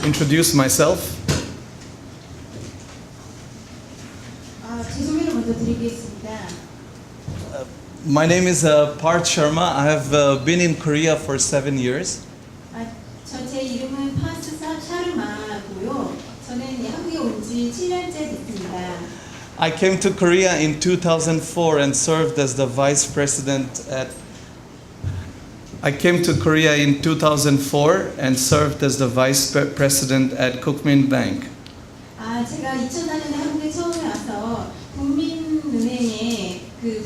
introduce myself. 제 소개를 먼저 드리겠습니다. My name is Parth Sharma. I have been in Korea for 7 years. 제 이름은 파스 샤르마고요. 저는 한국에 온 지 7년째 됐습니다. I came to Korea in 2004 and served as the vice president at I came to Korea in 2004 and served as the vice president at Kookmin Bank. 제가 2004년에 한국에 처음에 와서 국민은행의 그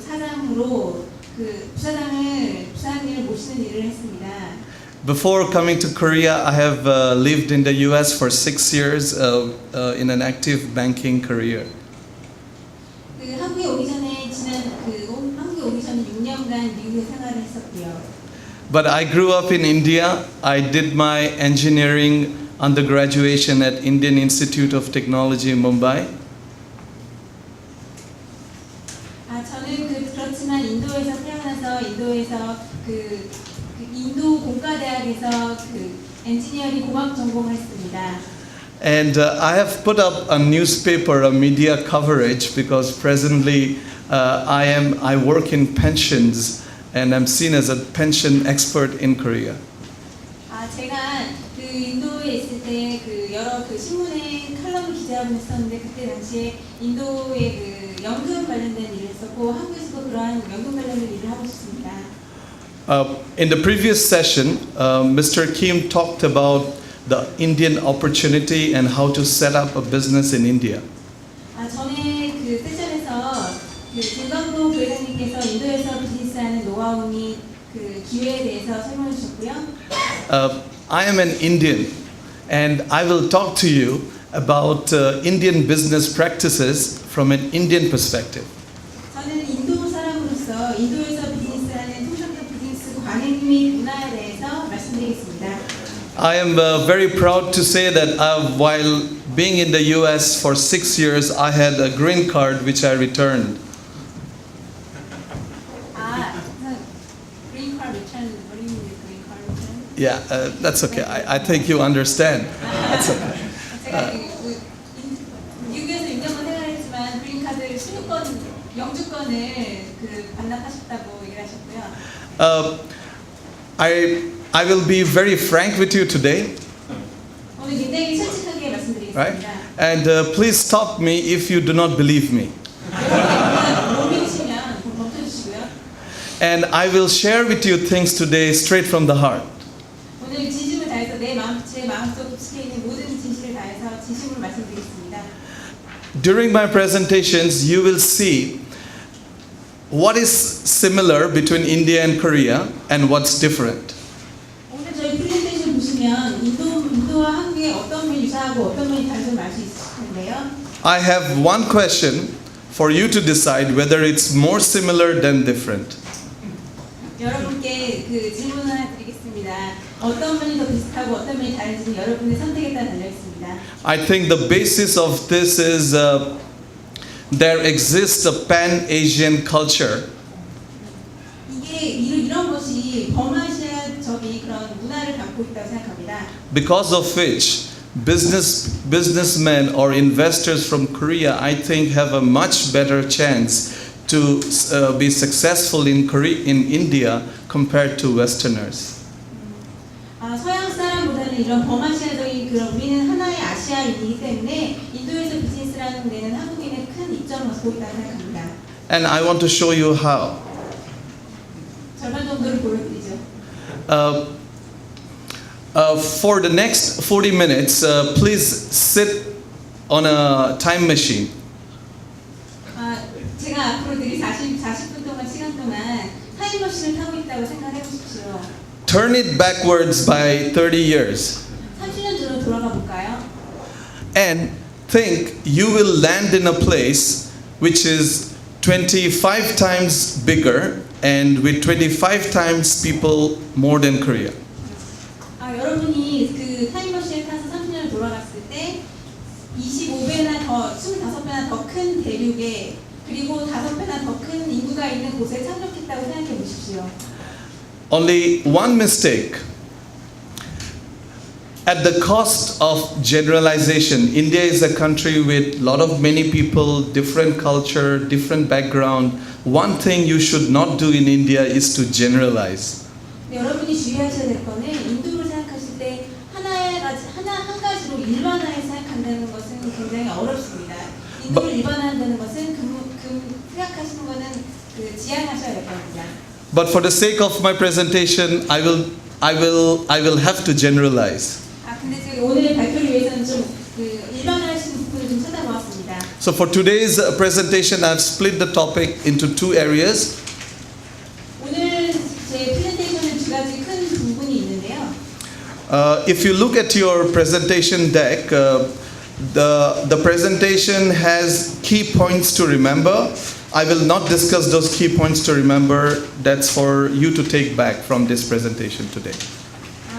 부사장으로 부사장님을 모시는 일을 했습니다. Before coming to Korea, I have lived in the U.S. for 6 years in an active banking career. 한국에 오기 전에 한국에 오기 전에 6년간 미국에 생활을 했었고요. But I grew up in India. I did my engineering undergraduation at Indian Institute of Technology in Mumbai. 저는 그렇지만 인도에서 태어나서 인도에서 인도 공과대학에서 엔지니어링 공학 전공을 했습니다. And I have put up a newspaper, a media coverage, because presently I work in pensions and I'm seen as a pension expert in Korea. 제가 인도에 있을 때 여러 신문에 칼럼을 기자하고 있었는데 그때 당시에 인도의 연금 관련된 일을 했었고 한국에서도 그러한 연금 관련된 일을 하고 있습니다. In the previous session, Mr. Kim talked about the Indian opportunity and how to set up a business in India. 전에 세션에서 김광도 부회장님께서 인도에서 비즈니스하는 노하우 및 기회에 대해서 설명해 주셨고요. I am an Indian, and I will talk to you about Indian business practices from an Indian perspective. 저는 인도 사람으로서 인도에서 비즈니스하는 통상적 비즈니스 관행 및 문화에 대해서 말씀드리겠습니다. I am very proud to say that while being in the U.S. for 6 years, I had a green card which I returned. Green card return. What do you mean green card return? Yeah, that's okay. I think you understand. That's okay. 제가 미국에서 6년간 생활했지만 그린 카드 영주권을 반납하셨다고 얘기를 하셨고요. I will be very frank with you today. 오늘 굉장히 솔직하게 말씀드리겠습니다. Right? And please stop me if you do not believe me. 못 믿으시면 멈춰주시고요. And I will share with you things today straight from the heart. 오늘 진심을 다해서 제 마음속 깊숙이 있는 모든 진실을 다해서 진심으로 말씀드리겠습니다. During my presentations, you will see what is similar between India and Korea and what's different. 오늘 저희 프레젠테이션 보시면 인도와 한국에 어떤 면이 유사하고 어떤 면이 다른지 알 수 있을 텐데요. I have one question for you to decide whether it's more similar than different. 여러분께 질문 하나 드리겠습니다. 어떤 면이 더 비슷하고 어떤 면이 다른지는 여러분의 선택에 따라 달려 있습니다. I think the basis of this is there exists a pan-Asian culture. 이런 것이 범아시아적인 그런 문화를 갖고 있다고 생각합니다. Because of which businessmen or investors from Korea, I think, have a much better chance to be successful in India compared to Westerners. 서양 사람보다는 이런 범아시아적인 우리는 하나의 아시아인이기 때문에 인도에서 비즈니스를 하는 데는 한국인의 큰 이점을 갖고 있다고 생각합니다. And I want to show you how. 절반 정도를 보여드리죠. For the next 40 minutes, please sit on a time machine. 제가 앞으로 드릴 40분 동안 시간 동안 타임머신을 타고 있다고 생각해 보십시오. Turn it backwards by 30 years. 30년 전으로 돌아가 볼까요? And think you will land in a place which is 25 times bigger and with 25 times people more than Korea. 여러분이 타임머신에 타서 30년을 돌아갔을 때 25배나 더, 25배나 더 큰 대륙에 그리고 5배나 더 큰 인구가 있는 곳에 착륙했다고 생각해 보십시오. Only one mistake. at the cost of generalization. India is a country with many people, different culture, different background. One thing you should not do in India is to generalize. 네, 여러분이 주의하셔야 될 거는 인도를 생각하실 때 한 가지로 일반화해 생각한다는 것은 굉장히 어렵습니다. 인도를 일반화한다는 것은 생각하시는 거는 지양하셔야 될 겁니다. But for the sake of my presentation, I will have to generalize. 근데 제가 오늘 발표를 위해서는 좀 일반화할 수 있는 부분을 좀 찾아보았습니다. So for today's presentation, I've split the topic into two areas. 오늘 제 프레젠테이션은 두 가지 큰 부분이 있는데요. If you look at your presentation deck, the presentation has key points to remember. I will not discuss those key points to remember. That's for you to take back from this presentation today.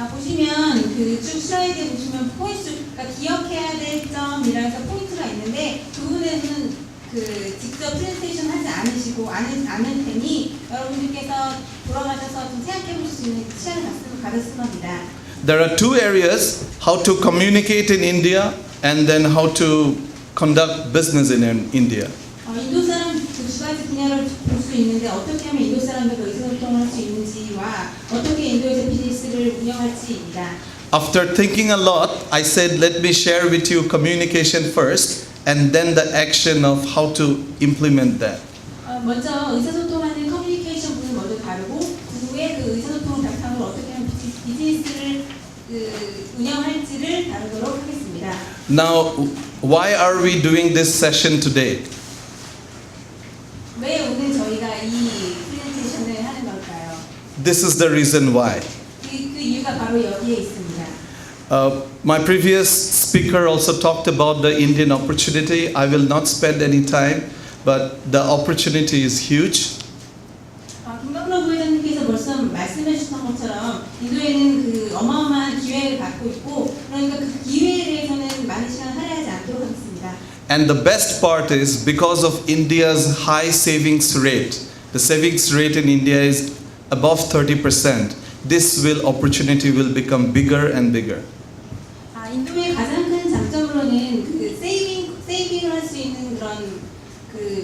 보시면 쭉 슬라이드에 보시면 포인트가 기억해야 될 점이라서 포인트가 있는데 그 부분에서는 직접 프레젠테이션 하지 않으시고 않을 테니 여러분들께서 돌아가셔서 좀 생각해 보실 수 있는 시간을 가졌으면 합니다. There are two areas: how to communicate in India, and then how to conduct business in India. 인도 사람 두 가지 분야를 볼 수 있는데 어떻게 하면 인도 사람들과 의사소통을 할 수 있는지와 어떻게 인도에서 비즈니스를 운영할지입니다. After thinking a lot, I said, let me share with you communication first, and then the action of how to implement that. 먼저 의사소통하는 커뮤니케이션 부분을 먼저 다루고 그 후에 의사소통을 바탕으로 어떻게 하면 비즈니스를 운영할지를 다루도록 하겠습니다. Now, why are we doing this session today? 왜 오늘 저희가 이 프레젠테이션을 하는 걸까요? This is the reason why. 그 이유가 바로 여기에 있습니다. My previous speaker also talked about the Indian opportunity. I will not spend any time, but the opportunity is huge. 김광로 부회장님께서 벌써 말씀해 주셨던 것처럼 인도에는 어마어마한 기회를 갖고 있고 그러니까 그 기회에 대해서는 많은 시간 할애하지 않도록 하겠습니다. And the best part is because of India's high savings rate. The savings rate in India is above 30%. This opportunity will become bigger and bigger. 인도의 가장 큰 장점으로는 세이빙을 할 수 있는 그런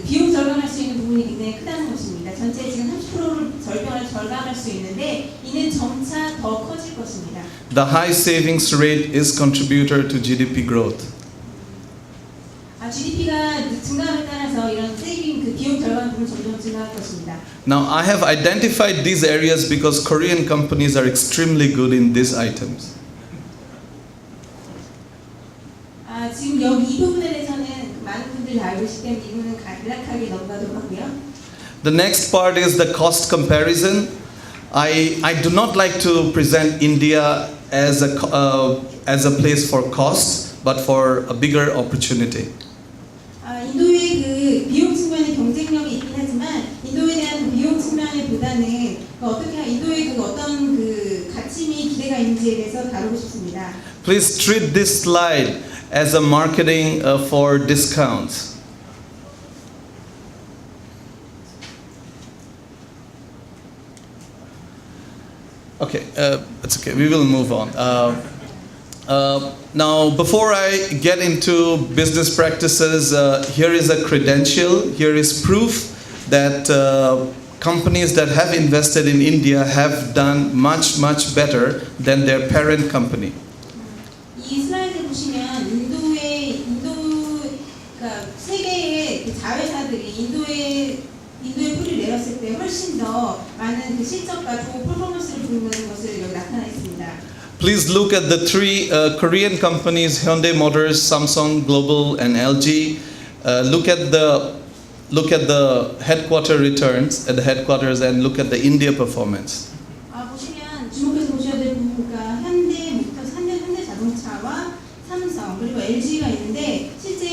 비용 절감할 수 있는 부분이 굉장히 크다는 것입니다. 전체 지금 30%를 절감할 수 있는데 이는 점차 더 커질 것입니다. The high savings rate is contributor to GDP growth. GDP가 증가함에 따라서 이런 세이빙 비용 절감 부분 점점 증가할 것입니다. Now I have identified these areas because Korean companies are extremely good in these items. 지금 여기 이 부분에 대해서는 많은 분들이 알고 계시기 때문에 이 부분은 간략하게 넘어가도록 하고요. The next part is the cost comparison. I do not like to present India as a place for cost, but for a bigger opportunity. 인도의 비용 측면의 경쟁력이 있긴 하지만 인도에 대한 비용 측면보다는 어떻게 인도의 어떤 가치미 기대가 있는지에 대해서 다루고 싶습니다. Please treat this slide as a marketing for discounts. Okay, it's okay. We will move on. Now, before I get into business practices, here is a credential. Here is proof that companies that have invested in India have done much better than their parent company. 이 슬라이드 보시면 세계의 자회사들이 인도에 뿌리를 내렸을 때 훨씬 더 많은 실적과 좋은 퍼포먼스를 보이는 것을 여기 나타나 있습니다. Please look at the three Korean companies: Hyundai Motors, Samsung Global, and LG. Look at the headquarter returns at the headquarters, and look at the India performance. 보시면 주목해서 보셔야 될 부분가 현대 자동차와 삼성 그리고 LG가 있는데 실제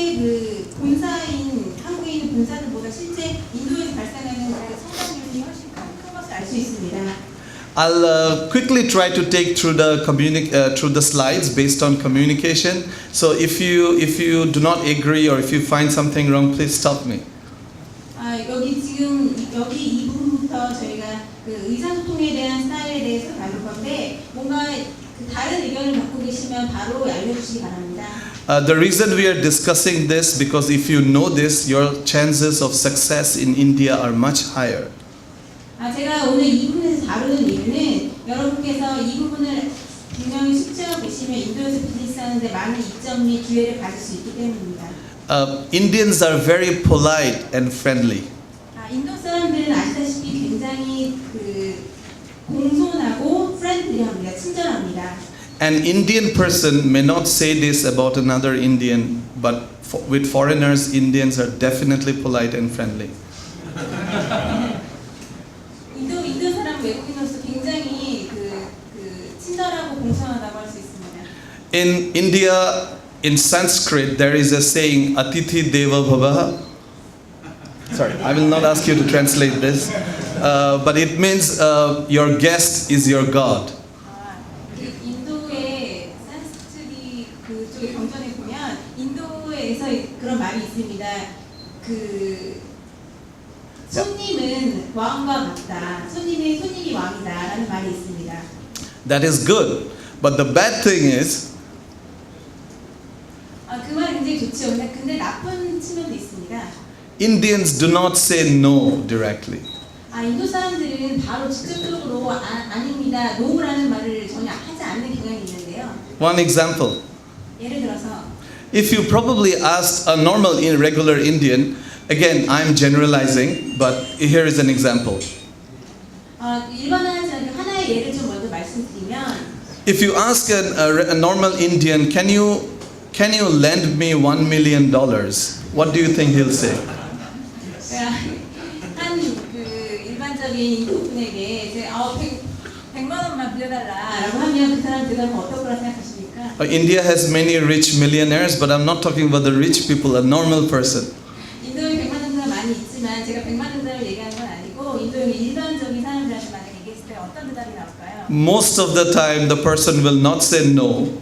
한국에 있는 본사들보다 실제 인도에서 발생하는 성장률이 훨씬 큰 것을 알 수 있습니다. I'll quickly try to take through the slides based on communication. So if you do not agree or if you find something wrong, please stop me. 여기 이 부분부터 저희가 의사소통에 대한 스타일에 대해서 다룰 건데 뭔가 다른 의견을 갖고 계시면 바로 알려주시기 바랍니다. The reason we are discussing this because if you know this, your chances of success in India are much higher. 제가 오늘 이 부분에서 다루는 이유는 여러분께서 이 부분을 분명히 숙지하고 계시면 인도에서 비즈니스하는데 많은 이점 및 기회를 가질 수 있기 때문입니다. Indians are very polite and friendly. 인도 사람들은 아시다시피 굉장히 공손하고 프렌들리합니다. 친절합니다. An Indian person may not say this about another Indian, but with foreigners, Indians are definitely polite and friendly. 인도 사람 외국인으로서 굉장히 친절하고 공손하다고 할 수 있습니다. In India, in Sanskrit, there is a saying, Atithi Deva Bhava. Sorry, I will not ask you to translate this, but it means your guest is your God. 인도의 산스크리트 그쪽의 경전에 보면 인도에서 그런 말이 있습니다. 손님은 왕과 같다. 손님이 왕이다라는 말이 있습니다. That is good, but the bad thing is, 그 말 굉장히 좋죠. 근데 나쁜 측면도 있습니다. Indians do not say no directly. 인도 사람들은 바로 직접적으로 아닙니다, no라는 말을 전혀 하지 않는 경향이 있는데요. One example. 예를 들어서 If you probably asked a normal regular Indian, again I'm generalizing, but here is an example. 일반화하지 않게 하나의 예를 좀 먼저 말씀드리면, If you ask a normal Indian, can you lend me $1 million? What do you think he'll say? 한 일반적인 인도 분에게 100만 원만 빌려달라라고 하면 그 사람 대답은 어떨 거라 생각하십니까? India has many rich millionaires, but I'm not talking about the rich people, a normal person. 인도에 100만 원가 많이 있지만 제가 100만 원을 얘기하는 건 아니고 인도의 일반적인 사람들한테 만약에 얘기했을 때 어떤 대답이 나올까요? Most of the time, the person will not say no.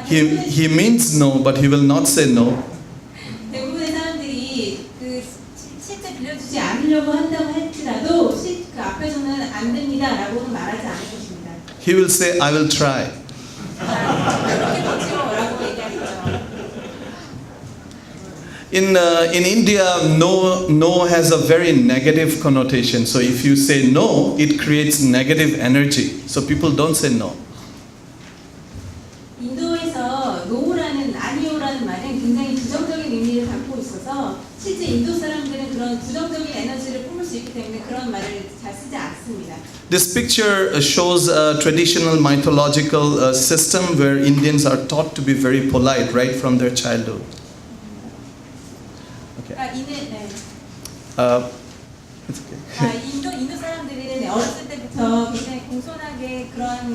He means no, but he will not say no. 대부분의 사람들이 실제 빌려주지 않으려고 한다고 할지라도 그 앞에서는 안 됩니다라고는 말하지 않을 것입니다. He will say, I will try. 그렇게 되지요라고 얘기하겠죠. In India, no has a very negative connotation. So if you say no, it creates negative energy. So people don't say no. 인도에서 노라는 아니오라는 말은 굉장히 부정적인 의미를 담고 있어서 실제 인도 사람들은 그런 부정적인 에너지를 뿜을 수 있기 때문에 그런 말을 잘 쓰지 않습니다. This picture shows a traditional mythological system where Indians are taught to be very polite right from their childhood. It's okay. 인도 사람들은 어렸을 때부터 굉장히 공손하게 그런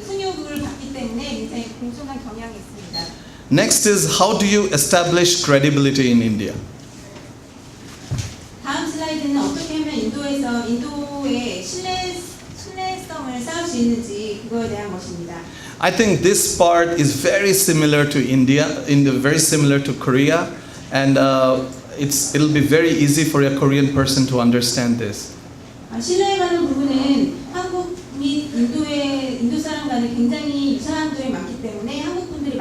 훈육을 받기 때문에 굉장히 공손한 경향이 있습니다. Next is how do you establish credibility in India? 다음 슬라이드는 어떻게 하면 인도의 신뢰성을 쌓을 수 있는지 그거에 대한 것입니다. I think this part is very similar to India, very similar to Korea, and it'll be very easy for a Korean person to understand this. 신뢰에 관한 부분은 한국 및 인도 사람 간에 굉장히 유사한 점이 많기 때문에 한국 분들이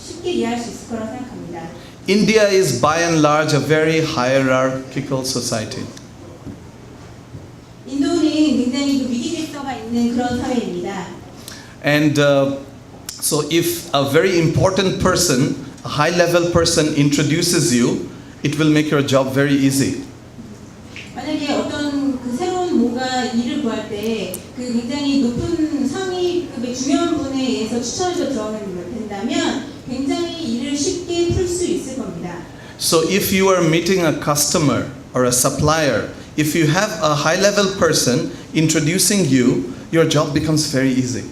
쉽게 이해할 수 있을 거라고 생각합니다. India is by and large a very hierarchical society. 인도는 굉장히 위기 질서가 있는 그런 사회입니다. And so if a very important person, a high-level person introduces you, it will make your job very easy. 만약에 어떤 새로운 뭔가 일을 구할 때 굉장히 높은 상위급의 중요한 분에 의해서 추천해서 들어가게 된다면 굉장히 일을 쉽게 풀 수 있을 겁니다. So if you are meeting a customer or a supplier, if you have a high-level person introducing you, your job becomes very easy.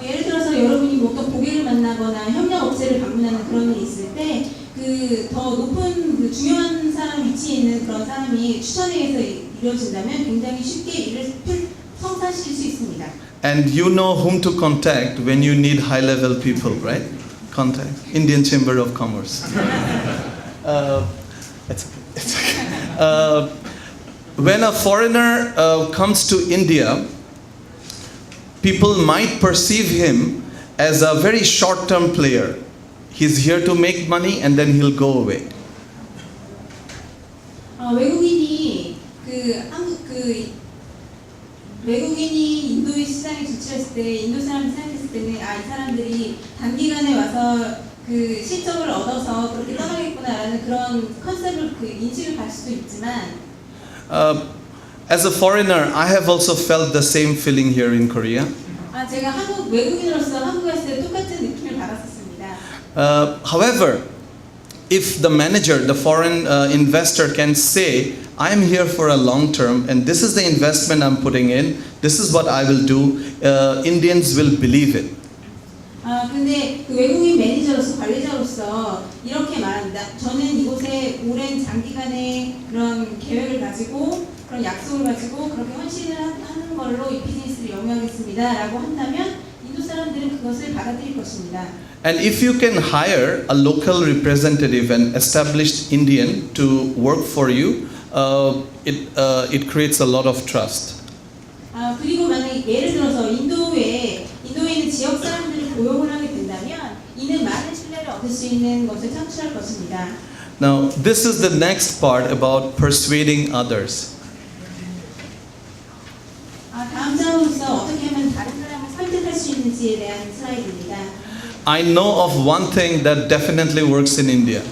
예를 들어서 여러분이 어떤 고객을 만나거나 협력업체를 방문하는 그런 일이 있을 때 더 높은 중요한 사람 위치에 있는 그런 사람이 추천에 의해서 이루어진다면 굉장히 쉽게 일을 성사시킬 수 있습니다. And you know whom to contact when you need high-level people, right? Contact Indian Chamber of Commerce. It's okay. When a foreigner comes to India, people might perceive him as a very short-term player. He's here to make money and then he'll go away. 외국인이 인도의 시장에 진출했을 때 인도 사람이 생각했을 때는 이 사람들이 단기간에 와서 그 실적을 얻어서 그렇게 떠나겠구나라는 그런 컨셉을 인식을 받을 수도 있지만 as a foreigner, I have also felt the same feeling here in Korea. 제가 외국인으로서 한국에 왔을 때 똑같은 느낌을 받았었습니다. However, if the manager, the foreign investor can say, I am here for a long term and this is the investment I'm putting in, this is what I will do, Indians will believe it. 근데 그 외국인 매니저로서 관리자로서 이렇게 말합니다. 저는 이곳에 오랜 장기간의 그런 계획을 가지고 그런 약속을 가지고 그렇게 헌신을 하는 걸로 이 비즈니스를 영위하겠습니다라고 한다면 인도 사람들은 그것을 받아들일 것입니다. And if you can hire a local representative, an established Indian to work for you, it creates a lot of trust. 그리고 만약에 예를 들어서 인도에 있는 지역 사람들을 고용을 하게 된다면 이는 많은 신뢰를 얻을 수 있는 것을 창출할 것입니다. Now, this is the next part about persuading others. 다음 장으로서 어떻게 하면 다른 사람을 설득할 수 있는지에 대한 슬라이드입니다. I know of one thing that definitely works in India.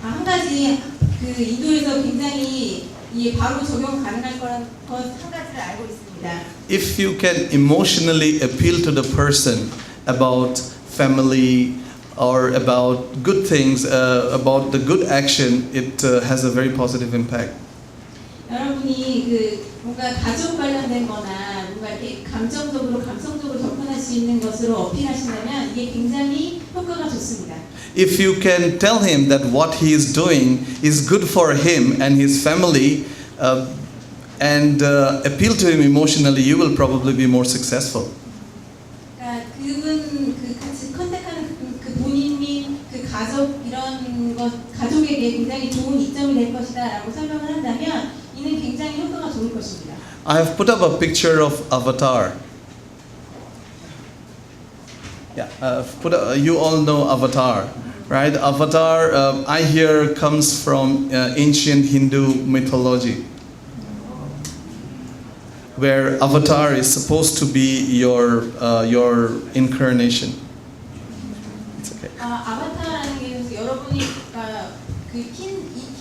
한 가지 그 인도에서 굉장히 바로 적용 가능할 것 한 가지를 알고 있습니다. If you can emotionally appeal to the person about family or about good things, about the good action, it has a very positive impact. 여러분이 그 뭔가 가족 관련된 거나 뭔가 이렇게 감성적으로 접근할 수 있는 것으로 어필하신다면 이게 굉장히 효과가 좋습니다. If you can tell him that what he is doing is good for him and his family and appeal to him emotionally, you will probably be more successful. 그러니까 그분 같이 컨택하는 그 본인이 그 가족 이런 것 가족에게 굉장히 좋은 이점이 될 것이다라고 설명을 한다면 이는 굉장히 효과가 좋을 것입니다. I have put up a picture of Avatar. Yeah, you all know Avatar, right? Avatar, I hear, comes from ancient Hindu mythology, where Avatar is supposed to be your incarnation. It's okay. 아바타라는 게 여러분이 그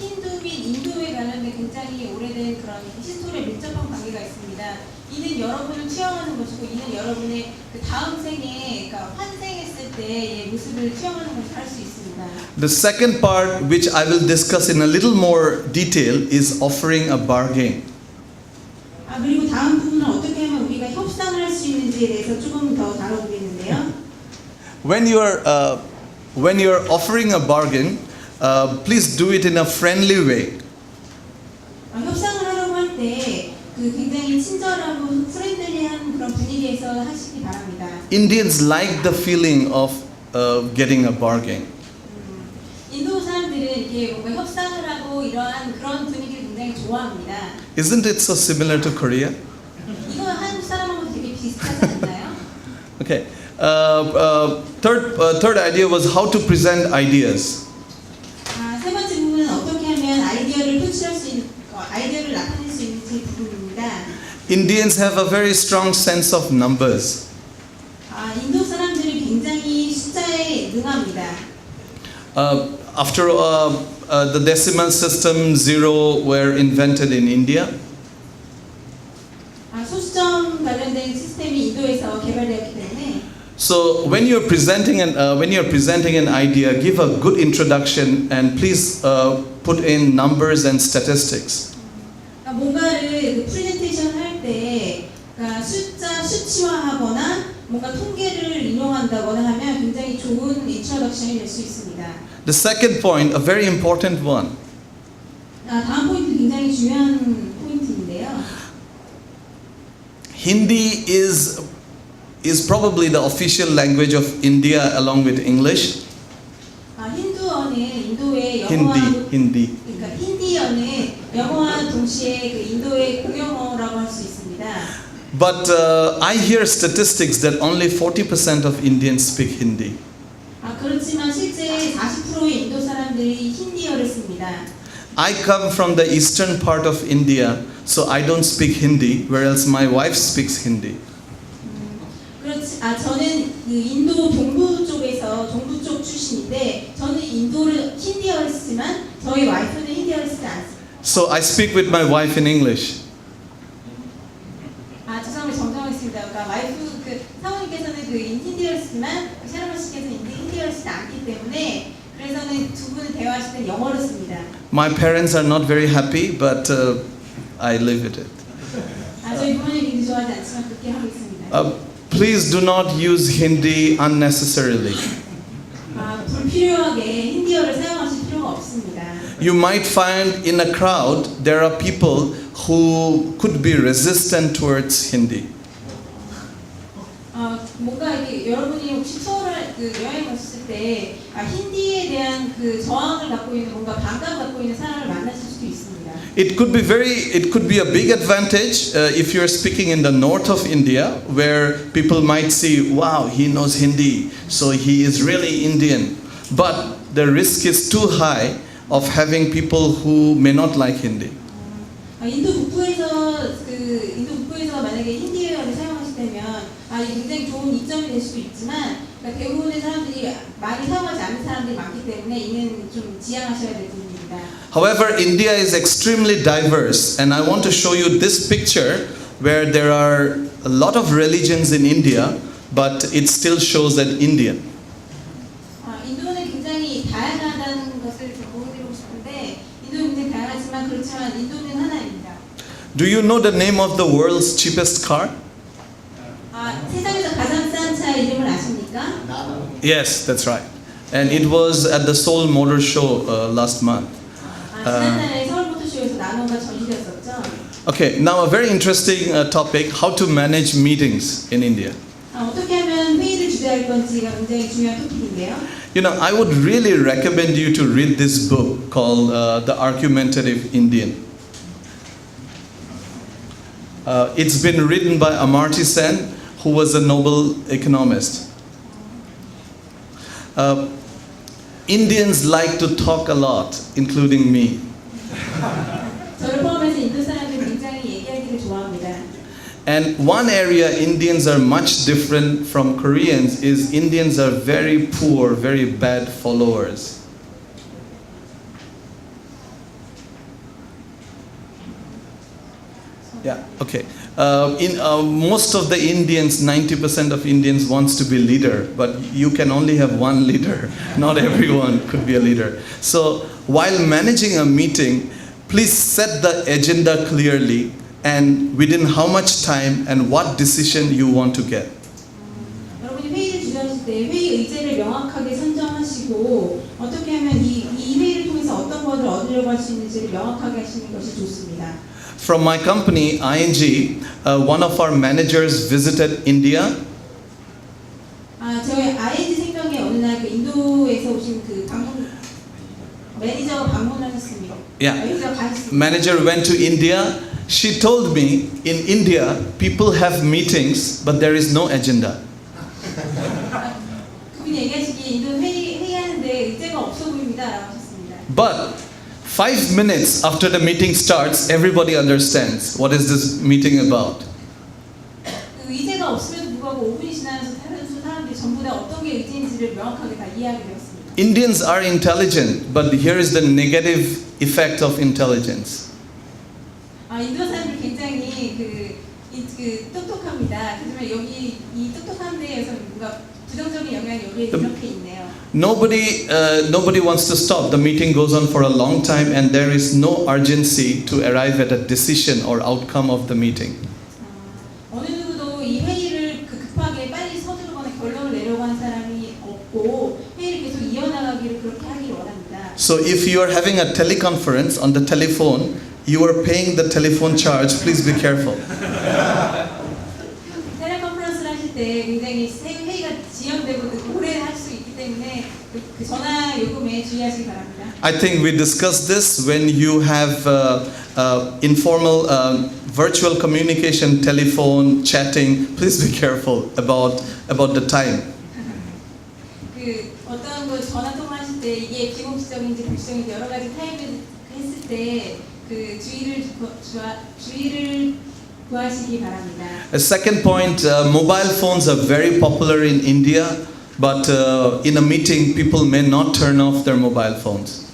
힌두 및 인도에 관련된 굉장히 오래된 그런 히스토리에 밀접한 관계가 있습니다. 이는 여러분을 취향하는 것이고 이는 여러분의 그 다음 생에 그러니까 환생했을 때의 모습을 취향하는 것을 할 수 있습니다. The second part, which I will discuss in a little more detail, is offering a bargain. 그리고 다음 부분은 어떻게 하면 우리가 협상을 할 수 있는지에 대해서 조금 더 다뤄보겠는데요. When you're offering a bargain, please do it in a friendly way. 협상을 하려고 할 때 그 굉장히 친절하고 프렌들리한 그런 분위기에서 하시기 바랍니다. Indians like the feeling of getting a bargain. 인도 사람들은 이렇게 뭔가 협상을 하고 이러한 그런 분위기를 굉장히 좋아합니다. Isn't it so similar to Korea? 이거 한국 사람하고 되게 비슷하지 않나요? Okay. Third idea was how to present ideas. 세 번째 부분은 어떻게 하면 아이디어를 표출할 수 있는, 아이디어를 나타낼 수 있는지 부분입니다. Indians have a very strong sense of numbers. 인도 사람들은 굉장히 숫자에 능합니다. After the decimal system, zero were invented in India. 소수점 관련된 시스템이 인도에서 개발되었기 때문에. So when you're presenting an idea, give a good introduction and please put in numbers and statistics. 뭔가를 프레젠테이션 할 때 수치화하거나 뭔가 통계를 인용한다거나 하면 굉장히 좋은 인트로덕션이 될 수 있습니다. The second point, a very important one. 다음 포인트 굉장히 중요한 포인트인데요. Hindi is probably the official language of India along with English. 힌두어는 인도의 영어와 Hindi. 그러니까 힌디어는 영어와 동시에 그 인도의 공용어라고 할 수 있습니다. But I hear statistics that only 40% of Indians speak Hindi. 그렇지만 실제 40%의 인도 사람들이 힌디어를 씁니다. I come from the eastern part of India, so I don't speak Hindi, whereas my wife speaks Hindi. 저는 그 인도 동부 쪽 출신인데 저는 힌디어를 쓰지만 저희 와이프는 힌디어를 쓰지 않습니다. So I speak with my wife in English. 죄송합니다. 정정하겠습니다. 그러니까 사모님께서는 힌디어를 쓰지만 샤라마 씨께서는 힌디어를 쓰지 않기 때문에 그래서는 두 분은 대화하실 때 영어를 씁니다. My parents are not very happy, but I live with it. 저희 부모님이 굉장히 좋아하지 않지만 그렇게 하고 있습니다. Please do not use Hindi unnecessarily. 불필요하게 힌디어를 사용하실 필요가 없습니다. You might find in a crowd there are people who could be resistant towards Hindi. 뭔가 이게 여러분이 혹시 여행 갔을 때 힌디에 대한 저항을 갖고 있는 뭔가 반감 갖고 있는 사람을 만나실 수도 있습니다. It could be a big advantage if you're speaking in the north of India, where people might see, wow, he knows Hindi, so he is really Indian. But the risk is too high of having people who may not like Hindi. 인도 북부에서 만약에 힌디어를 사용하실 때면 굉장히 좋은 이점이 될 수도 있지만 대부분의 사람들이 많이 사용하지 않는 사람들이 많기 때문에 이는 좀 지양하셔야 될 부분입니다. However, India is extremely diverse, and I want to show you this picture where there are a lot of religions in India, but it still shows that Indian. 인도는 굉장히 다양하다는 것을 좀 보여드리고 싶은데 인도는 굉장히 다양하지만 그렇지만 인도는 하나입니다. Do you know the name of the world's cheapest car? 세상에서 가장 싼 차 이름을 아십니까? Yes, that's right. And it was at the Seoul Motor Show last month. 지난달에 서울 모터쇼에서 나노가 전시되었었죠. Okay, now a very interesting topic: how to manage meetings in India. 어떻게 하면 회의를 주재할 건지가 굉장히 중요한 토픽인데요. You know, I would really recommend you to read this book called The Argumentative Indian. It's been written by Amartya Sen, who was a Nobel economist. Indians like to talk a lot, including me. 저를 포함해서 인도 사람들은 굉장히 얘기하기를 좋아합니다. And one area Indians are much different from Koreans is Indians are very poor, very bad followers. Yeah, okay. Most of the Indians, 90% of Indians wants to be leader, but you can only have one leader. Not everyone could be a leader. So while managing a meeting, please set the agenda clearly and within how much time and what decision you want to get. 여러분이 회의를 주재하실 때 회의 의제를 명확하게 선정하시고 어떻게 하면 이 회의를 통해서 어떤 것을 얻으려고 할 수 있는지를 명확하게 하시는 것이 좋습니다. From my company, ING, one of our managers visited India. 저희 ING 생명의 어느 날 인도에서 오신 매니저가 방문하셨습니다. Yeah. Manager went to India. She told me in India people have meetings, but there is no agenda. 그분이 얘기하시기에 인도 회의하는데 의제가 없어 보입니다라고 하셨습니다. But 5 minutes after the meeting starts, everybody understands what is this meeting about. 의제가 없음에도 불구하고 5분이 지나서 사람들이 전부 다 어떤 게 의제인지를 명확하게 다 이해하게 되었습니다. Indians are intelligent, but here is the negative effect of intelligence. 인도 사람들이 굉장히 똑똑합니다. 하지만 여기 이 똑똑한 데에서 뭔가 부정적인 영향이 여기에 이렇게 있네요. Nobody wants to stop. The meeting goes on for a long time, and there is no urgency to arrive at a decision or outcome of the meeting. 어느 누구도 이 회의를 급하게 빨리 서두르거나 결론을 내려고 하는 사람이 없고 회의를 계속 이어나가기를 그렇게 하기를 원합니다. So if you are having a teleconference on the telephone, you are paying the telephone charge. Please be careful. 텔레컨퍼런스를 하실 때 굉장히 회의가 지연되고 오래 할 수 있기 때문에 그 전화 요금에 주의하시기 바랍니다. I think we discussed this when you have informal virtual communication, telephone, chatting. Please be careful about the time. 그 어떤 그 전화 통화하실 때 이게 비공식적인지 불시적인지 여러 가지 타입을 했을 때 그 주의를 구하시기 바랍니다. A second point, mobile phones are very popular in India, but in a meeting, people may not turn off their mobile phones.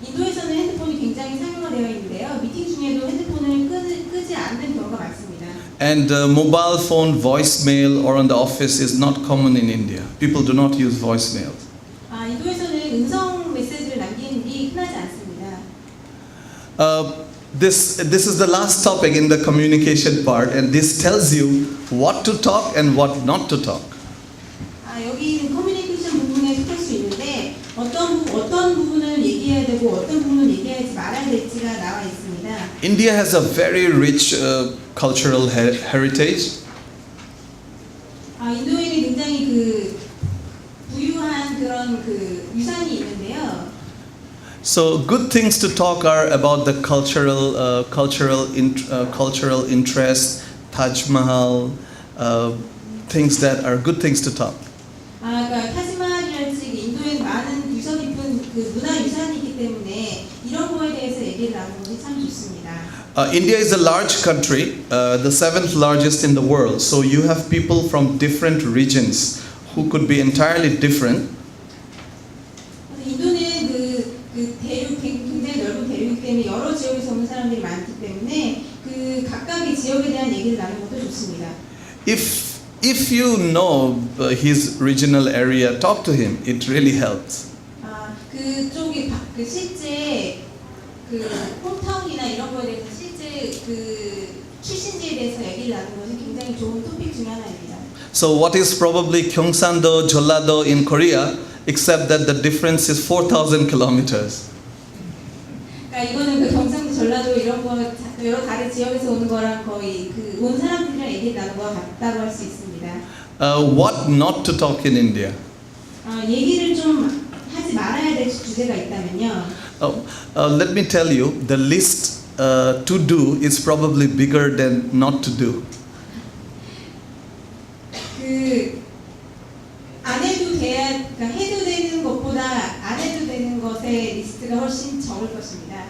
인도에서는 핸드폰이 굉장히 상용화되어 있는데요. 미팅 중에도 핸드폰을 끄지 않는 경우가 많습니다. And mobile phone voicemail or on the office is not common in India. People do not use voicemail. 인도에서는 음성 메시지를 남기는 일이 흔하지 않습니다. This is the last topic in the communication part, and this tells you what to talk and what not to talk. 여기는 커뮤니케이션 부분에 속할 수 있는데 어떤 부분을 얘기해야 되고 어떤 부분을 얘기하지 말아야 될지가 나와 있습니다. India has a very rich cultural heritage. 인도에는 굉장히 그 부유한 그런 그 유산이 있는데요. So good things to talk are about the cultural interest, Taj Mahal, things that are good things to talk. 그러니까 타지마할이랄지 인도에 많은 유서 깊은 그 문화 유산이 있기 때문에 이런 거에 대해서 얘기를 나누는 것이 참 좋습니다. India is a large country, the 7th largest in the world. So you have people from different regions who could be entirely different. 인도는 그 대륙 굉장히 넓은 대륙이기 때문에 여러 지역에서 오는 사람들이 많기 때문에 그 각각의 지역에 대한 얘기를 나누는 것도 좋습니다. If you know his regional area, talk to him. It really helps. 그쪽이 그 실제 그 홈타운이나 이런 거에 대해서 실제 그 출신지에 대해서 얘기를 나누는 것은 굉장히 좋은 토픽 중 하나입니다. So what is probably Gyeongsando, Jeollado in Korea, except that the difference is 4,000 kilometers. 그러니까 이거는 그 경상도, 전라도 이런 거 여러 다른 지역에서 오는 거랑 거의 그 온 사람들이랑 얘기를 나누는 거 같다고 할 수 있습니다. What not to talk in India? 얘기를 좀 하지 말아야 될 주제가 있다면요. Let me tell you, the list to do is probably bigger than not to do. 그 안 해도 돼야, 그러니까 해도 되는 것보다 안 해도 되는 것의 리스트가 훨씬 적을 것입니다.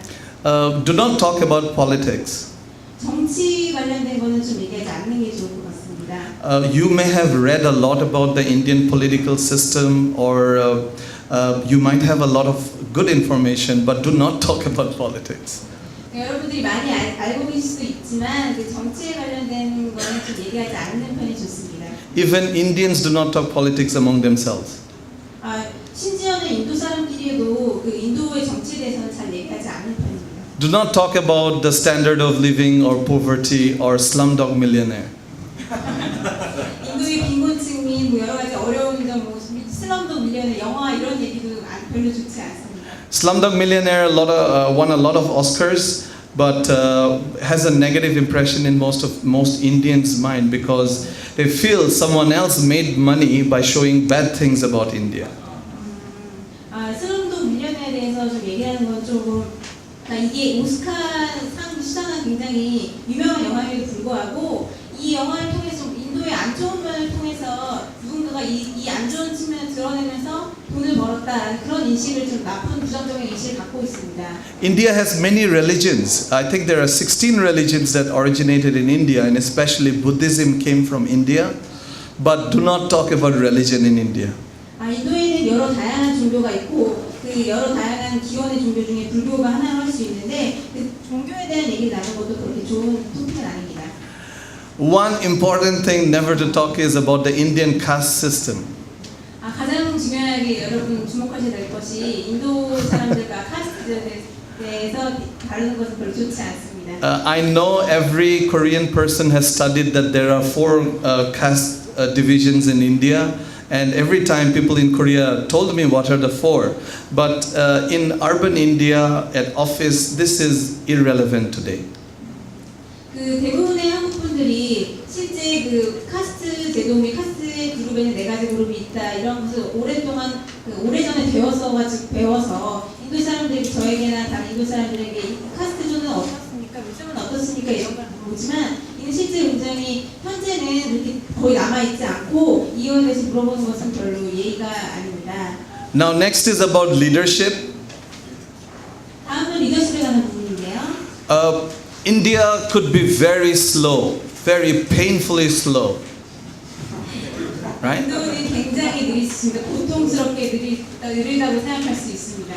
Do not talk about politics. 정치 관련된 거는 좀 얘기하지 않는 게 좋을 것 같습니다. You may have read a lot about the Indian political system, or you might have a lot of good information, but do not talk about politics. 여러분들이 많이 알고 계실 수도 있지만 그 정치에 관련된 거는 좀 얘기하지 않는 편이 좋습니다. Even Indians do not talk politics among themselves. 심지어는 인도 사람끼리도 그 인도의 정치에 대해서는 잘 얘기하지 않는 편입니다. Do not talk about the standard of living or poverty or slumdog millionaire. 인도의 빈곤층이 뭐 여러 가지 어려운 점, 뭐 슬럼독 밀리언의 영화 이런 얘기도 별로 좋지 않습니다. Slumdog Millionaire won a lot of Oscars, but has a negative impression in most Indians' mind because they feel someone else made money by showing bad things about India. 슬럼독 밀리언에 대해서 좀 얘기하는 건 조금 이게 오스카상 수상한 굉장히 유명한 영화임에도 불구하고 이 영화를 통해서 인도의 안 좋은 면을 통해서 누군가가 이 안 좋은 측면을 드러내면서 돈을 벌었다 그런 인식을 좀 나쁜 부정적인 인식을 갖고 있습니다. India has many religions. I think there are 16 religions that originated in India, and especially Buddhism came from India. But do not talk about religion in India. 인도에는 여러 다양한 종교가 있고 그 여러 다양한 기원의 종교 중에 불교가 하나로 할 수 있는데 그 종교에 대한 얘기를 나누는 것도 그렇게 좋은 토픽은 아닙니다. One important thing never to talk is about the Indian caste system. 가장 중요하게 여러분 주목하셔야 될 것이 인도 사람들과 카스트에 대해서 다루는 것은 별로 좋지 않습니다. I know every Korean person has studied that there are 4 caste divisions in India. And every time people in Korea told me what are the 4. But in urban India, at office, this is irrelevant today. 그 대부분의 한국 분들이 실제 그 카스트 제도 및 카스트 그룹에는 4가지 그룹이 있다 이런 것을 오랫동안 오래전에 배워서 인도 사람들이 저에게나 다른 인도 사람들에게 이 카스트존은 어떻습니까? 요즘은 어떻습니까? 이런 걸 물어보지만 이는 실제 굉장히 현재는 이렇게 거의 남아있지 않고 이거에 대해서 물어보는 것은 별로 예의가 아닙니다. Now next is about leadership. 다음은 리더십에 관한 부분인데요. India could be very slow, very painfully slow. Right? 인도는 굉장히 느리십니다. 고통스럽게 느리다고 생각할 수 있습니다.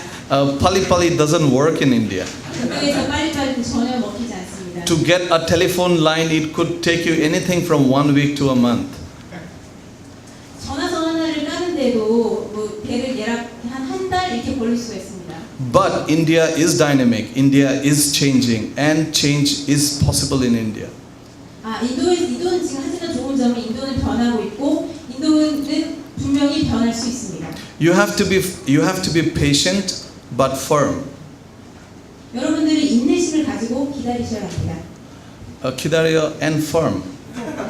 Pali Pali doesn't work in India. 인도에서 빨리빨리 전혀 먹히지 않습니다. To get a telephone line, it could take you anything from 1 week to a month. 전화선 하나를 까는데도 뭐 대를 예락 한 달 이렇게 걸릴 수가 있습니다. But India is dynamic, India is changing, and change is possible in India. 인도는 지금 하지만 좋은 점은 인도는 변하고 있고 인도는 분명히 변할 수 있습니다. You have to be patient but firm. 여러분들이 인내심을 가지고 기다리셔야 합니다. 기다려 and firm.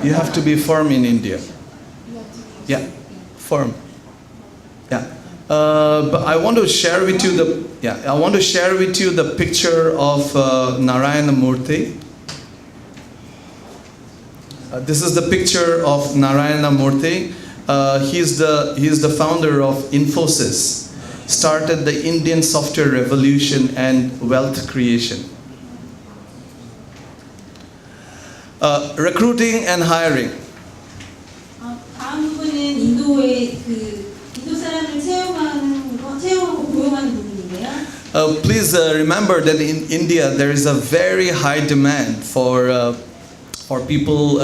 You have to be firm in India. Yeah, firm. Yeah. But I want to share with you the picture of Narayana Murthy. This is the picture of Narayana Murthy. He is the founder of Infosys. Started the Indian software revolution and wealth creation. Recruiting and hiring. 다음 부분은 인도의 인도 사람을 채용하고 고용하는 부분인데요. Please remember that in India there is a very high demand for people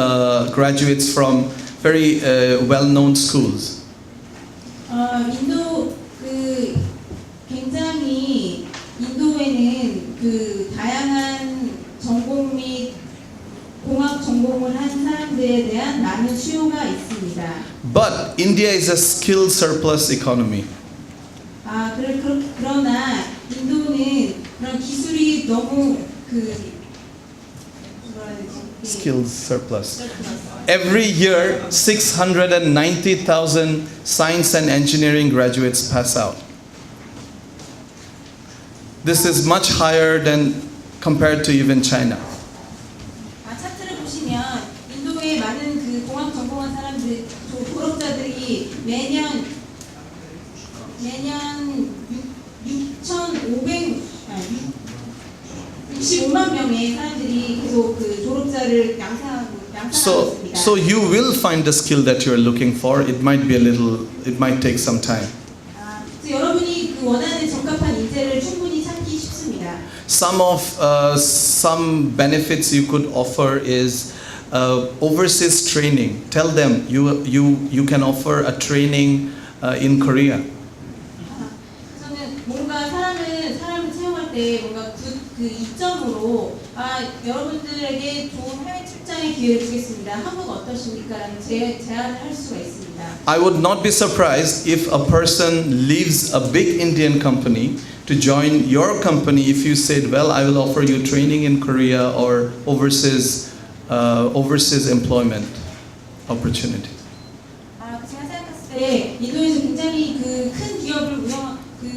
graduates from very well-known schools. 굉장히 인도에는 다양한 전공 및 공학 전공을 한 사람들에 대한 많은 수요가 있습니다. But India is a skill surplus economy. 그러나 인도는 그런 기술이 너무 Skills surplus. Every year, 690,000 science and engineering graduates pass out. This is much higher than compared to even China. 차트를 보시면 인도의 많은 공학 전공한 사람들 졸업자들이 매년 65만 명의 사람들이 계속 졸업자를 양산하고 있습니다. So you will find the skill that you are looking for. It might take some time. 여러분이 원하는 적합한 인재를 충분히 찾기 쉽습니다. Some benefits you could offer is overseas training. Tell them you can offer a training in Korea. 저는 뭔가 사람을 채용할 때 뭔가 그 이점으로 여러분들에게 좋은 해외 출장의 기회를 주겠습니다. 한국 어떠십니까라는 제안을 할 수가 있습니다. I would not be surprised if a person leaves a big Indian company to join your company if you said, well, I will offer you training in Korea or overseas employment opportunity. 제가 생각했을 때 인도에서 굉장히 큰 기업을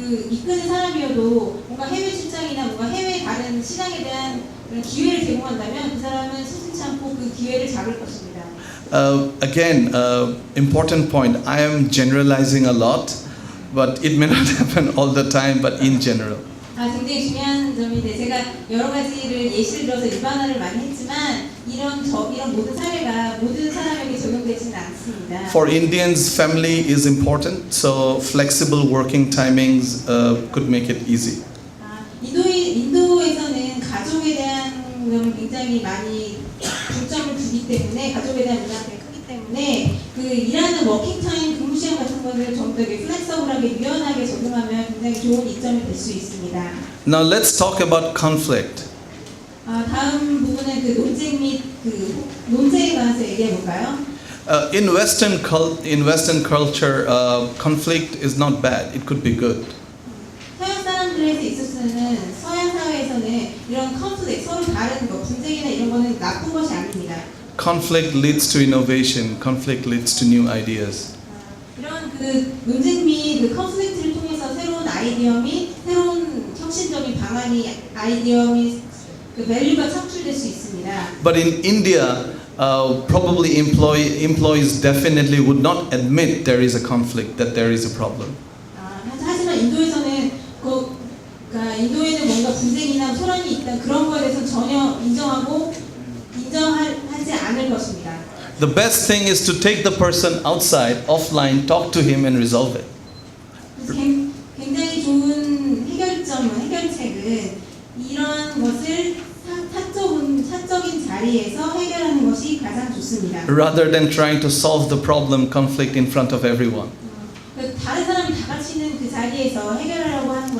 이끄는 사람이어도 뭔가 해외 출장이나 뭔가 해외 다른 시장에 대한 그런 기회를 제공한다면 그 사람은 스스치 않고 그 기회를 잡을 것입니다. Again, important point. I am generalizing a lot, but it may not happen all the time, but in general. 굉장히 중요한 점인데 제가 여러 가지를 예시를 들어서 일반화를 많이 했지만 이런 모든 사례가 모든 사람에게 적용되지는 않습니다. For Indians, family is important, so flexible working timings could make it easy. 인도에서는 가족에 대한 점을 굉장히 많이 중점을 두기 때문에 가족에 대한 문화가 되게 크기 때문에 일하는 워킹 타임 근무 시간 같은 거를 좀 더 플렉서블하게 유연하게 적용하면 굉장히 좋은 이점이 될 수 있습니다. Now let's talk about conflict. 다음 부분은 논쟁 및 논쟁에 관해서 얘기해 볼까요? In Western culture, conflict is not bad. It could be good. 서양 사람들에 있어서는 서양 사회에서는 이런 컨플릭트 서로 다른 분쟁이나 이런 거는 나쁜 것이 아닙니다. Conflict leads to innovation. Conflict leads to new ideas. 이런 논쟁 및 컨플릭트를 통해서 새로운 아이디어 및 새로운 혁신적인 방안이 아이디어 및 그 밸류가 창출될 수 있습니다. But in India, probably employees definitely would not admit there is a conflict, that there is a problem. 하지만 인도에서는 그러니까 인도에는 뭔가 분쟁이나 소란이 있다 그런 거에 대해서 전혀 인정하지 않을 것입니다. The best thing is to take the person outside, offline, talk to him and resolve it. 굉장히 좋은 해결책은 이런 것을 사적인 자리에서 해결하는 것이 가장 좋습니다. Rather than trying to solve the problem, conflict in front of everyone. 다른 사람이 다 같이 있는 그 자리에서 해결하려고 하지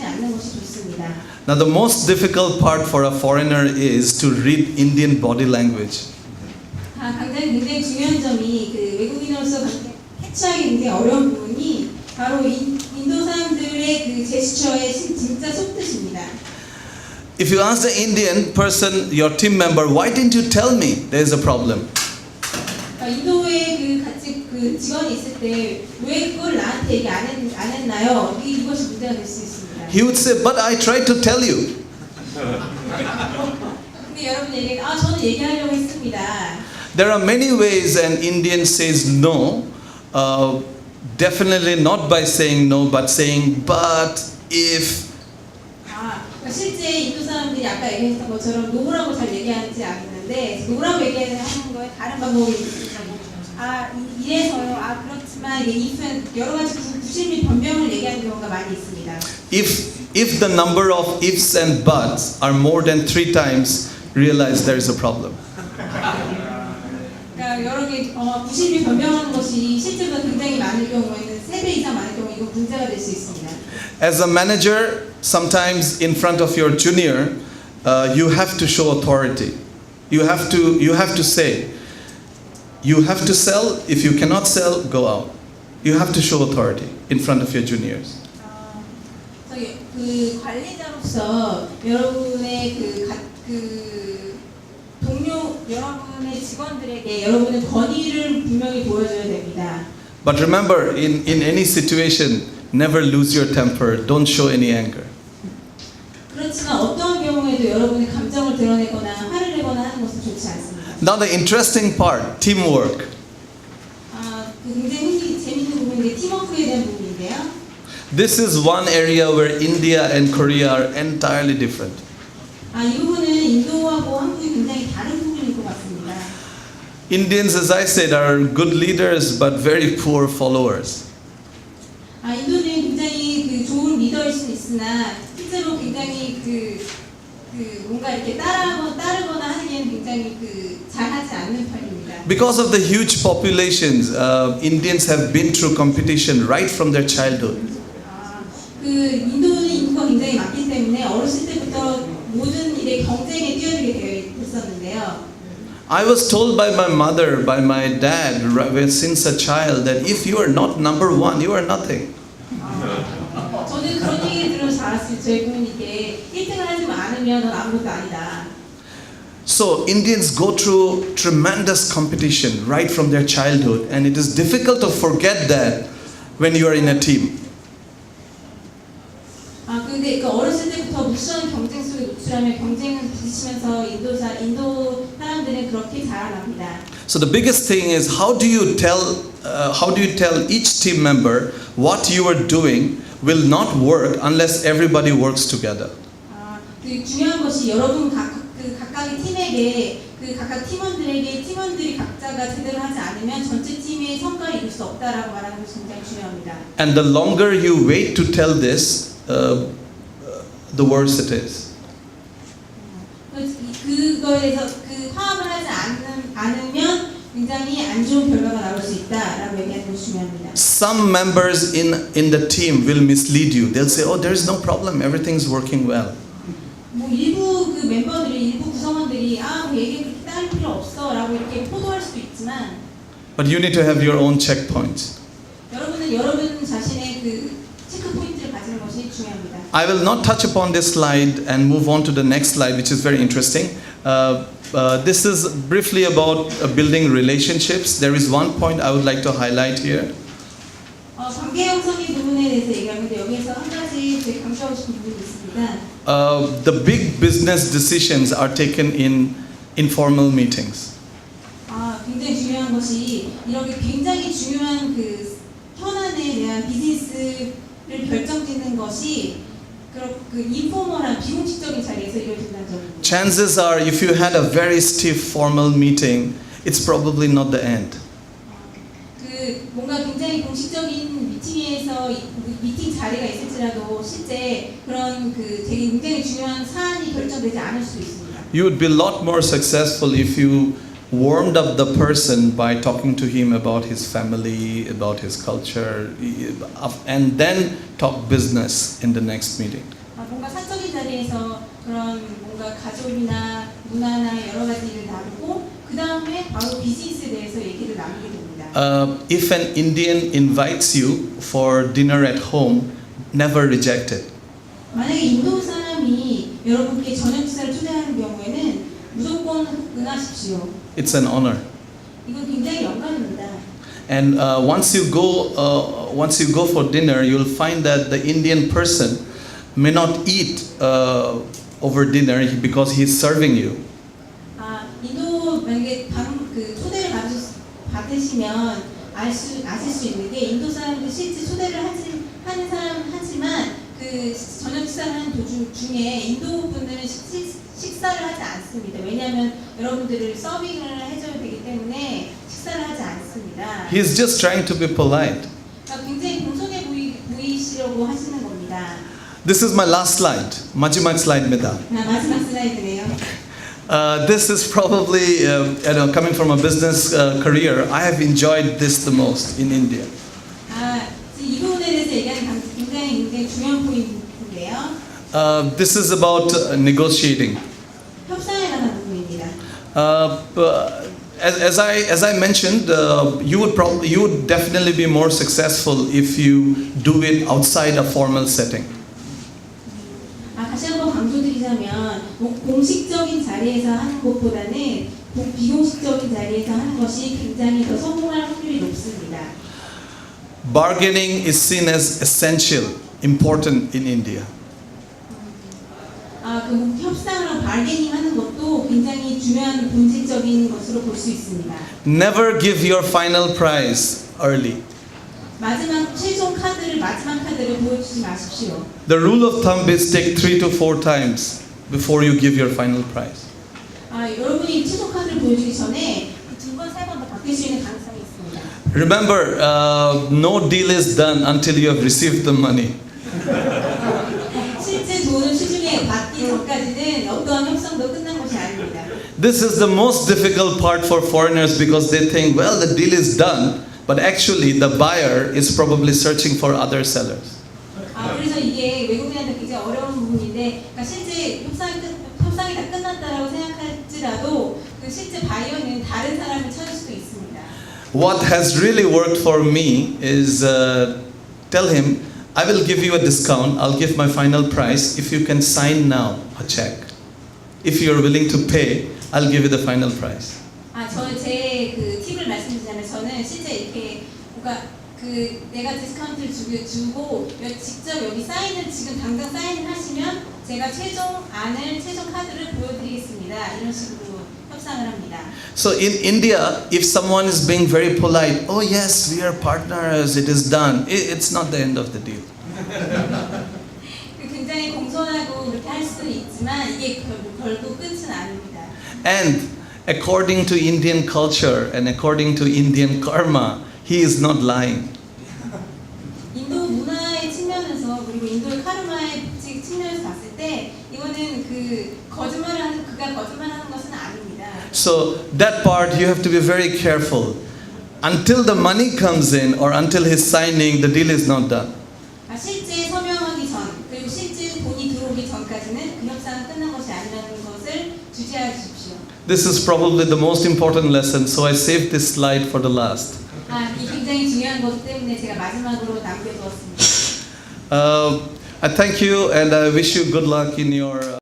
않는 것이 좋습니다. Now the most difficult part for a foreigner is to read Indian body language. 굉장히 중요한 점이 그 외국인으로서 캐치하기 굉장히 어려운 부분이 바로 인도 사람들의 그 제스처의 진짜 속뜻입니다. If you ask the Indian person, your team member, why didn't you tell me there's a problem? 인도에 같이 직원이 있을 때 왜 그걸 나한테 얘기 안 했나요? 이것이 문제가 될 수 있습니다. He would say, but I tried to tell you. 근데 여러분 저는 얘기하려고 했습니다. There are many ways an Indian says no. Definitely not by saying no, but saying, but if. 실제 인도 사람들이 아까 얘기했던 것처럼 노라고 잘 얘기하지 않는데 노라고 얘기하는 거에 다른 방법이 있습니다. 이래서요. 그렇지만 이게 if은 여러 가지 부실 및 변명을 얘기하는 경우가 많이 있습니다. If the number of ifs and buts are more than 3 times, realize there is a problem. 그러니까 여러 개 부실 및 변명하는 것이 실제보다 굉장히 많을 경우에는 3배 이상 많을 경우 이건 문제가 될 수 있습니다. As a manager, sometimes in front of your junior, you have to show authority. You have to say, you have to sell. If you cannot sell, go out. You have to show authority in front of your juniors. 그 관리자로서 여러분의 여러분의 직원들에게 여러분의 권위를 분명히 보여줘야 됩니다. But remember, in any situation, never lose your temper. Don't show any anger. 그렇지만 어떠한 경우에도 여러분의 감정을 드러내거나 화를 내거나 하는 것은 좋지 않습니다. Now the interesting part, teamwork. 굉장히 재밌는 부분인데 팀워크에 대한 부분인데요. This is one area where India and Korea are entirely different. 이 부분은 인도하고 한국이 굉장히 다른 부분인 것 같습니다. Indians, as I said, are good leaders but very poor followers. 인도는 굉장히 좋은 리더일 수는 있으나 실제로 굉장히 뭔가 이렇게 따르거나 하는 게 굉장히 잘하지 않는 편입니다. Because of the huge populations, Indians have been through competition right from their childhood. 인도는 인구가 굉장히 많기 때문에 어렸을 때부터 모든 일에 경쟁에 뛰어들게 됐었는데요. I was told by my mother, by my dad, since a child, that if you are not number 1, you are nothing. 저는 그런 얘기를 들어서 자랐어요. 저희 부모님께 1등을 하지 않으면 넌 아무것도 아니다. So Indians go through tremendous competition right from their childhood, and it is difficult to forget that when you are in a team. 근데 어렸을 때부터 무수한 경쟁 속에 노출하면 경쟁을 부딪히면서 인도 사람들은 그렇게 자라납니다. So the biggest thing is how do you tell each team member what you are doing will not work unless everybody works together. 중요한 것이 여러분 각각의 팀에게 각각 팀원들이 각자가 제대로 하지 않으면 전체 팀의 성과를 이룰 수 없다라고 말하는 것이 굉장히 중요합니다. And the longer you wait to tell this, the worse it is. 그거에 대해서 화합을 하지 않으면 굉장히 안 좋은 결과가 나올 수 있다라고 얘기하는 것이 중요합니다. Some members in the team will mislead you. They'll say, "Oh, there is no problem. Everything's working well." 일부 일부 구성원들이 얘기 그렇게 따를 필요 없어라고 이렇게 포도할 수도 있지만. But you need to have your own checkpoints. 여러분은 여러분 자신의 체크 포인트를 가지는 것이 중요합니다. I will not touch upon this slide and move on to the next slide, which is very interesting. This is briefly about building relationships. There is one point I would like to highlight here. 관계 형성의 부분에 대해서 얘기하는데 여기에서 한 가지 지적하고 싶은 부분이 있습니다. The big business decisions are taken in informal meetings. 굉장히 중요한 것이 이렇게 굉장히 중요한 그 현안에 대한 비즈니스를 결정짓는 것이 그 인포멀한 비공식적인 자리에서 이루어진다는 점입니다. Chances are, if you had a very stiff formal meeting, it's probably not the end. 그 뭔가 굉장히 공식적인 미팅에서 미팅 자리가 있을지라도 실제 그런 그 되게 굉장히 중요한 사안이 결정되지 않을 수도 있습니다. You would be a lot more successful if you warmed up the person by talking to him about his family, about his culture, and then talk business in the next meeting. 뭔가 사적인 자리에서 그런 뭔가 가족이나 문화나 여러 가지를 나누고 그 다음에 바로 비즈니스에 대해서 얘기를 나누게 됩니다. If an Indian invites you for dinner at home, never reject it. 만약에 인도 사람이 여러분께 저녁 식사를 초대하는 경우에는 무조건 응하십시오. It's an honor. 이건 굉장히 영광입니다. And once you go for dinner, you'll find that the Indian person may not eat over dinner because he's serving you. 인도 만약에 그 초대를 받으시면 아실 수 있는 게 인도 사람들 실제 초대를 하는 사람 하지만 그 저녁 식사를 하는 도중 중에 인도 분들은 식사를 하지 않습니다. 왜냐하면 여러분들을 서빙을 해줘야 되기 때문에 식사를 하지 않습니다. He's just trying to be polite. 굉장히 공손해 보이시려고 하시는 겁니다. This is my last slide. 마지막 슬라이드입니다. 마지막 슬라이드네요. This is probably, coming from a business career, I have enjoyed this the most in India. 이 부분에 대해서 얘기하는 굉장히 중요한 포인트인데요. This is about negotiating. 협상에 관한 부분입니다. As I mentioned, you would definitely be more successful if you do it outside a formal setting. 다시 한번 강조드리자면 공식적인 자리에서 하는 것보다는 비공식적인 자리에서 하는 것이 굉장히 더 성공할 확률이 높습니다. Bargaining is seen as essential, important in India. 그 협상을 바게닝 하는 것도 굉장히 중요한 본질적인 것으로 볼 수 있습니다. Never give your final prize early. 최종 마지막 카드를 보여주지 마십시오. The rule of thumb is take 3 to 4 times before you give your final prize. 여러분이 최종 카드를 보여주기 전에 2번, 3번 더 바뀔 수 있는 가능성이 있습니다. Remember, no deal is done until you have received the money. 실제 돈을 시중에 받기 전까지는 어떠한 협상도 끝난 것이 아닙니다. This is the most difficult part for foreigners because they think, well, the deal is done, but actually the buyer is probably searching for other sellers. 그래서 이게 외국인한테 굉장히 어려운 부분인데, 그러니까 실제 협상이 다 끝났다라고 생각할지라도 그 실제 바이어는 다른 사람을 찾을 수도 있습니다. What has really worked for me is tell him, I will give you a discount, I'll give my final price if you can sign now a check. If you're willing to pay, I'll give you the final price. 제 그 팁을 말씀드리자면 저는 실제 이렇게 뭔가 내가 디스카운트를 주고 직접 여기 사인을 지금 당장 사인을 하시면 제가 최종 카드를 보여드리겠습니다. 이런 식으로 협상을 합니다. So in India, if someone is being very polite, oh yes, we are partners, it is done. It's not the end of the deal. 굉장히 공손하고 그렇게 할 수는 있지만 이게 결국 끝은 아닙니다. And according to Indian culture and according to Indian karma, he is not lying. 인도 문화의 측면에서 그리고 인도의 카르마의 측면에서 봤을 때 이거는 그가 거짓말하는 것은 아닙니다. So that part you have to be very careful. Until the money comes in or until his signing, the deal is not done. 실제 서명하기 전 그리고 실제 돈이 들어오기 전까지는 그 협상은 끝난 것이 아니라는 것을 주시해 주십시오. This is probably the most important lesson, so I saved this slide for the last. 이 굉장히 중요한 것 때문에 제가 마지막으로 남겨두었습니다. I thank you and I wish you good luck in your